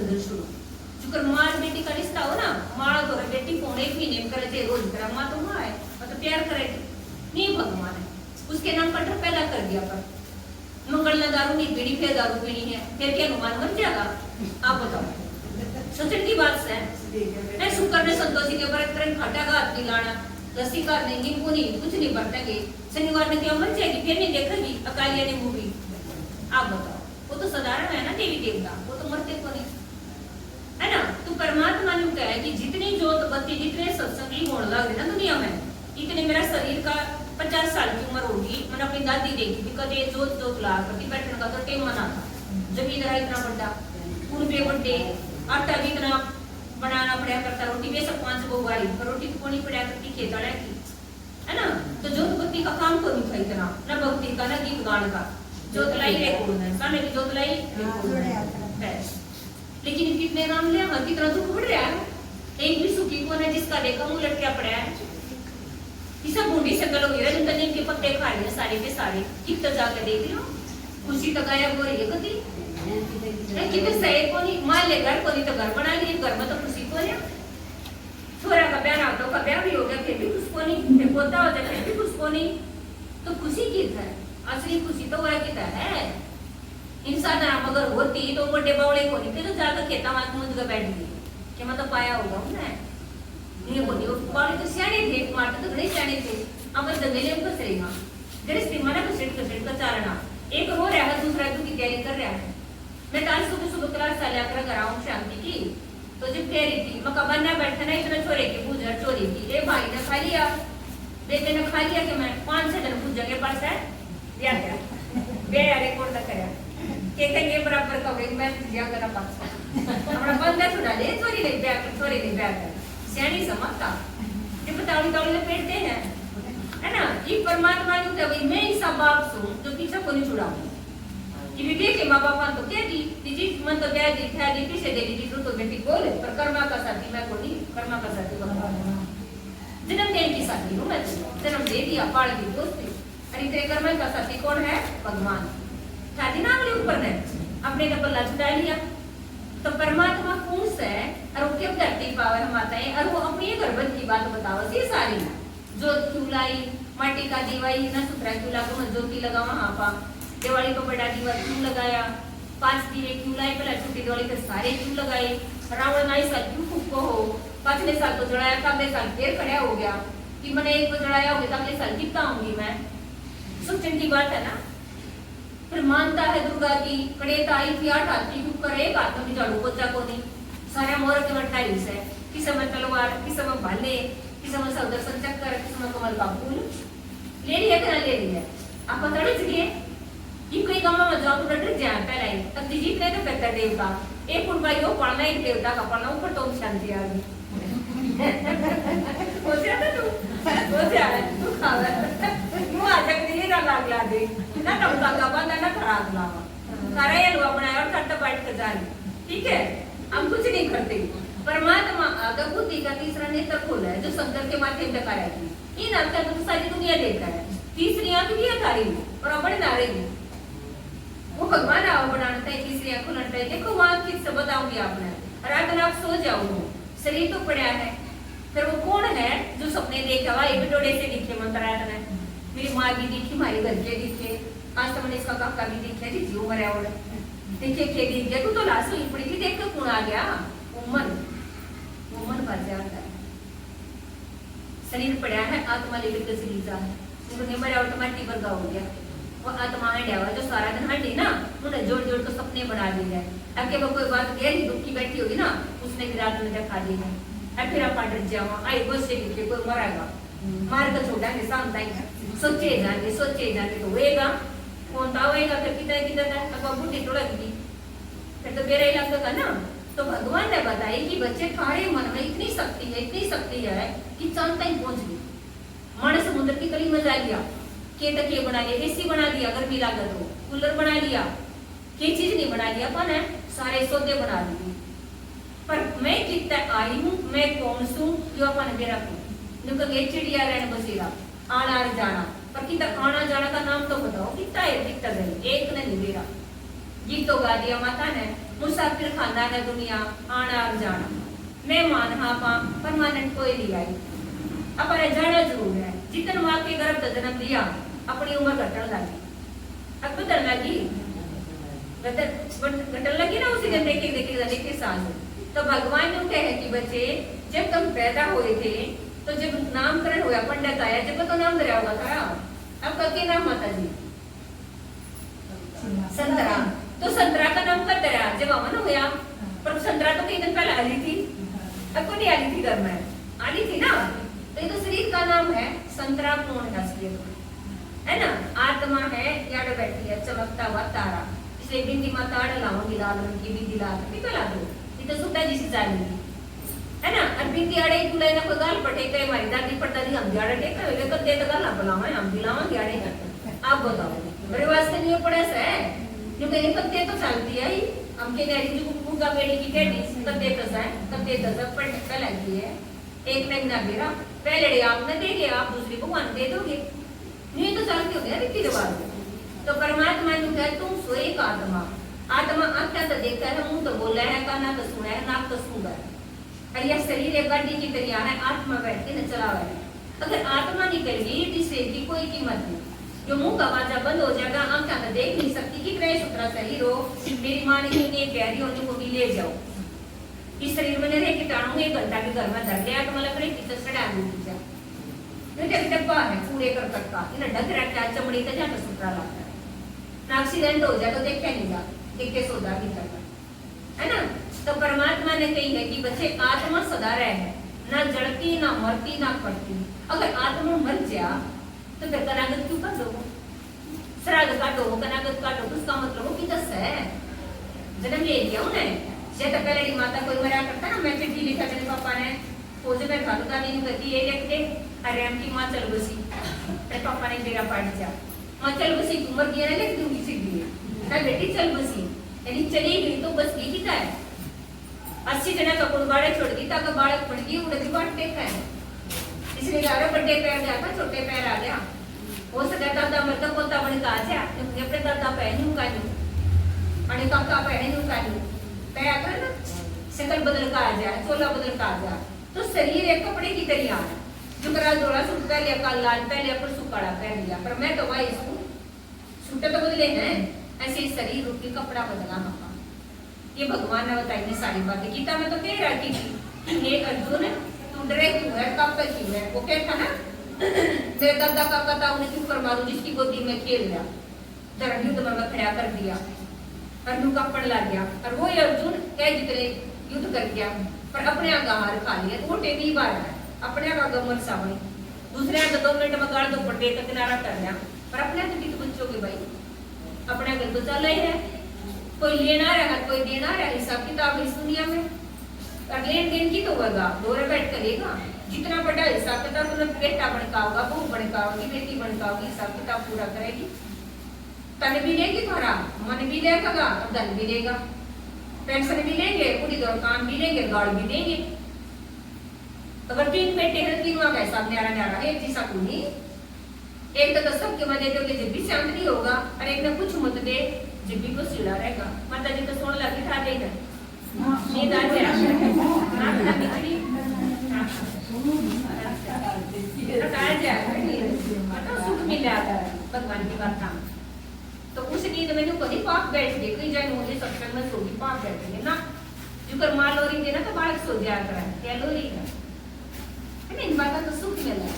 गदर शुरू जुकर माँ बेटी का रिश्ता हो ना, माँ तो बेटी को एक महीने में करे थे रोज करा, माँ तो माँ है मतलब प्यार करेगी नहीं। भगवान है उसके नाम पर पैदा कर दिया, पर मंगल ना दारू नहीं पीनी, फिर दारू पीनी है, फिर क्या अनुमान मर जाएगा? आप बताओ, सोचने की बात है। शुक्र ने संतोषी के ऊपर फटागा हाथ नहीं लाना, लस्सी कर देंगे वो नहीं, कुछ नहीं बरतेंगे, शनिवार में क्या मर जाएगी, फिर नहीं देखेगी अकालिया ने मूवी। आप बताओ, वो तो साधारण है ना देवी देवता, वो तो मरते को नहीं है ना। तो परमात्मा ने कहा है कि जितनी जोत बत्ती, जितने सत्संगी होने लग रहे ना दुनिया में, इतने मेरा शरीर का 50 साल की उम्र होगी। मैंने अपनी दादी देखी थी, कदे जोत जोत ला करती बैठने का तो टेम मना था। जब इधर इतना बड़ा पूरे बड़े आटा भी इतना बनाना पड़ा करता, रोटी भी सब 5 गो वाली रोटी तो कोनी पड़ा करती खेतड़ा की है ना। तो जोत बत्ती का काम को नहीं था इतना, न भक्ति का न गीत गान का। जोत लाई रे कौन है सामने की जोत लाई है, लेकिन कितने नाम लिया हर कितना दुख बढ़ रहा है। एक भी सुखी कौन है जिसका देखा मुंह लटका पड़ा है। इसा बूढ़ी शक्ल हो गया जिनका नीम के पत्ते खा रहे सारे के सारे, कितना जाकर देख लो खुशी तो गायब हो रही है कति कितने सही को नहीं। मान ले घर को नहीं तो घर बना लिए, घर में तो खुशी को नहीं। छोरा का ब्याह ना तो का ब्याह भी हो गया फिर भी खुश को नहीं, फिर पोता हो जाए फिर भी खुश को नहीं। तो खुशी की है असली खुशी तो वह की है। इंसान अगर होती तो बड़े बावड़े को नहीं, फिर तो जाकर खेता मार मुझ कर बैठ गई कि मतलब पाया होगा ना ये बोली। वो बावड़े तो सियाने थे, मारते तो बड़े सियाने थे। अमर जंगले में फंस रहेगा गृहस्थी माना घसेट का चारना। एक हो रहा है दूसरा की तैयारी कर रहा है। मैं कल सुबह सुबह क्लास चला कर कराऊं शांति की, तो जब कह रही थी मैं कबर ना बैठा ना इतना छोरे की पूजा चोरी की। ए भाई ने खा लिया, बेटे ने खा लिया कि मैं 5-6 दिन पूजा के पास है या क्या बे यारे कोड ना करे के ये बराबर का वे मैं पूजा करा पास हमरा बंदा छुड़ा ले चोरी नहीं ब्याह कर सियानी समझता ये बताओ ले पेटते हैं है ना। ये परमात्मा ने कहा भाई मैं ऐसा बाप हूं जो पीछे को नहीं छुड़ाऊं कि विवेक के माँ बाप तो क्या दी दीदी मन तो ब्याह दी था दी पीछे दे दी तो बेटी बोले पर कर्मा का साथी मैं को नहीं, कर्मा का साथी भगवान जन्म देने की साथी हूं मैं, जन्म दे दिया पाल दी दोस्ती। अरे तेरे कर्मा का साथी कौन है? भगवान। शादी नाम ले ऊपर ने अपने का पल्ला छुड़ा लिया। तो परमात्मा कौन से है और वो क्यों धरती पावर हम आता है और वो अपनी गर्भत की बात बताओ सी सारी जोत क्यों लाई, माटी का दीवाई ना सुथरा क्यों लगा, ज्योति लगा वहां पा, दिवाली को बड़ा दीवा क्यों लगाया, 5 दिए क्यों लाए, पहला छोटी दिवाली के सारे क्यों लगाए, रावण नाई साल क्यों फूको हो, 5वें साल को जलाया था, अगले साल फिर खड़ा हो गया कि मैंने एक को जलाया होगा अगले साल कितना होंगी मैं। सोचने की बात है ना। फिर मानता है दुर्गा की कड़ेता आई थी 8 हाथ की क्यों करे, एक हाथ में झाड़ू पोछा को नहीं, सारे मोर के मटाइस है, किसी में तलवार, किसी में भाले, किसी में सुदर्शन चक्र, किसी में कमल का फूल ले लिया कि ना ले लिया। आप तड़े चुके ये कोई गांव में जाओ तो डर जाए पहले ही तब जीत नहीं तो बेहतर देवता एक फुट भाई वो पढ़ना एक देवता का पढ़ना ऊपर तो शांति आ गई हो जाता तू हो जाए तू खावे तू आ जा के ये ना लागला दे ना टमका का बंदा ना खराब लावा सारा ये लोग बनाया और खट्टा बैठ कर जा रही। ठीक है हम कुछ नहीं करते। परमात्मा अगर बुद्धि का तीसरा नेत्र खोला है जो शंकर के माध्यम से कार्य की इन आंखों को सारी दुनिया देखता है, तीसरी आंख भी अकारी और अपने नारे भी वो भगवान आओ बनाता है, तीसरी आंख खुलता है। देखो वहां किससे बताऊंगी आपने रात रात सो जाओ शरीर तो पड़ा है, फिर वो कौन है जो सपने देखा हुआ एक डोडे से दिखे मंत्रायत ने मेरी माँ भी दिखी, हमारे घर के दिखे, आज तो मैंने इसका काका भी दिखे जी जीव मरा और देखे के दिख गया तू तो लाश हुई पड़ी थी देख कर कौन आ गया मन भर जाता है। शरीर पड़ा है आत्मा लेकर के शरीर जा है उन्होंने मरा ऑटोमेटिक वर्गा हो गया वो आत्मा है हुआ जो सारा दिन हटी ना उन्हें जोड़ जोड़ कर सपने बना दी है। अब वो कोई बात गहरी दुख की बैठी होगी ना उसने भी रात में दिखा दी है अब फिर आप डर जाओ आई बस से लिखे कोई मरेगा मार कर छोड़ांगे शाम तक सोचे जाएंगे तो होएगा कौन था होएगा फिर कितना अब बुढ़ी टोड़ेगी फिर तो मेरा ही लगेगा ना। तो भगवान ने बताया कि बच्चे तुम्हारे मन में इतनी शक्ति है कि चांद तक पहुंच गई। माने समुद्र की कली में जा लिया के तकिए बना लिया, एसी बना दिया अगर भी लागत हो, कूलर बना लिया, के चीज नहीं बना लिया अपन है सारे सौदे बना लिए। पर मैं कितना आई हूँ मैं कौन हूँ जो अपन मेरा चिड़िया रहने बसेरा आना जाना पर कितना आना जाना का नाम तो बताओ कितना है कितना गई एक ने नहीं मेरा गीत तो गा दिया माता ने मुसाफिर खाना है दुनिया आना और जाना मेहमान हाँ पा परमानेंट कोई नहीं आई अपन जाना जरूर है जितन माँ के गर्भ का जन्म दिया अपनी उम्र घटन लगी अब बदल लगी घटन लगी ना उसी दिन देखे साल तो भगवान ने कहे कि बच्चे जब तुम पैदा हुए थे तो जब नामकरण हुआ पंडित आया जब तो नाम दरिया हुआ था आपका क्या नाम माता जी संतरा तो संतरा का नाम कर दरिया जब अमन हुआ पर संतरा तो कई दिन पहले आली थी अब को नहीं आली थी घर में आली थी ना तो ये तो शरीर का नाम है संतरा पूर्ण है ना आत्मा है याद बैठी है चमकता हुआ तारा इसलिए बिंदी माता लाऊंगी लाल रंग की बिंदी लाल निकला दो ये तो सुटा जिसे जानेगी है ना और बिंदी आड़े तुले ना कोई गाल पटे कई हमारी दादी पड़दादी हम दिहाड़े टेका वे कब दे तो गाल बुलावे हम दिलावा दिहाड़े आप बताओ मेरे वास्ते नहीं पड़े से जो मेरे पत्ते तो चलती है हम के नरी जो कुका बेड़ी की केडी कद्दे तसा पर पहले की है एक नहीं ना मेरा पहले आपने दे दिया आप दूसरी को मान दे दोगे नहीं तो चलते हो गया रीति रिवाज तो परमात्मा ने कहा तुम सो एक आत्मा आत्मा आंखें तो देखता है मुंह तो बोला है काना तो सुना है नाक तो सूंघा है और यह शरीर एक गाड़ी की तरह है आत्मा बैठ के न चला है अगर आत्मा निकल गई इस शरीर की कोई कीमत नहीं जो मुंह का वाजा बंद हो जाएगा आंखें तो देख नहीं सकती कि ग्रह सुतरा शरीर हो मेरी माँ ने एक प्यारी होने को भी ले जाओ इस शरीर में रह कीटाणु 1 घंटा के घर में धर लिया तो मतलब अपने किचन से डाल दीजिए नहीं डब्बा है पूरे कर का इन्हें ढक रखा है चमड़ी का जाकर सुतरा लाता है ना एक्सीडेंट हो जाए तो देखा नहीं जा देख के सौदा नहीं करता है ना तो परमात्मा ने कही है कि बच्चे आत्मा सदा रहे ना जड़ती ना मरती ना पड़ती अगर आत्मा मर जा तो फिर कनागत क्यों कर दो श्राद्ध काटो कनागत काटो तो उसका मतलब वो कितस है जन्म ले लिया उन्हें जैसे पहले माता कोई मरा करता ना मैं चिट्ठी लिखा मेरे पापा ने खोज में खालू दादी ने कहती ये लिख दे अरे हम की माँ चल बसी मेरे पापा ने मेरा पाठ दिया माँ चल बसी उम्र दिया ना लिख दूंगी सीधी ना बेटी चल बसी यानी चली गई तो बस की किता है 80 जना का कुड़बाड़े छोड़ दी ताकि बालक पड़ गई उड़ती बाट देखा है इसलिए यार बड़े पैर गया था छोटे पैर आ गया हो सका दादा मतलब पोता बन का जा अपने दादा पहनू का न्यू अने काका पहनू का न्यू पैर कर ना शकल बदल का आ जा चोला बदल का आ जा तो शरीर एक कपड़े की तरह है जो करा जोड़ा सूट पहले कल लाल पहले पर सुकाड़ा पहन लिया पर मैं तो भाई इसको सूटे तो बदले हैं ऐसे ही शरीर रूप के कपड़ा बदला पापा ये भगवान ने बताई ने सारी बातें गीता में तो कह रहा कि हे अर्जुन तू डरे क्यों है कब तक क्यों है वो कहता ना तेरे दादा का कथा उन्हें क्यों कर मारू जिसकी गोदी में खेल रहा धर्म युद्ध में खड़ा कर दिया अर्जुन का पड़ लग गया और वो अर्जुन कह जितने युद्ध कर गया पर अपने आगा हार खा लिया तो वो टेबी बार है अपने आगा मर सावनी दूसरे आगे 2 मिनट में गाड़ दो पट्टे का किनारा कर लिया पर अपने आगे भी तो बच्चोगे भाई अपने आगे तो चल ही है कोई लेना रहा कोई देना रहा हिसाब किताब इस दुनिया में और लेन देन की तो होगा दोरे बैठ करेगा जितना बड़ा हिसाब किताब तुमने बेटा बनकाओगा बहू बनकाओगी बेटी बनकाओगी हिसाब किताब पूरा करेगी तन भी लेगी थोड़ा मन भी लेगा धन भी लेगा पेंशन भी लेंगे पूरी दौड़ काम भी लेंगे गाड़ भी देंगे अगर 3 बेटे हैं 3 का हिसाब न्यारा न्यारा एक जैसा कोई एक तो सबके मन दे दोगे जब भी शांत नहीं होगा और एक ने कुछ मत दे जब भी को सीधा रहेगा माता जी तो सोने लगी था देगा नींद आ जाए ना बिजली तो सुख मिला भगवान की बात तो उस नींद में कभी पाप बैठ गए कई जाए मुझे सत्संग में सोगी पाप बैठ गए ना जो कर माँ लोरी देना तो बालक सो जाया करा क्या लोरी है ना इन बातों तो सुख मिला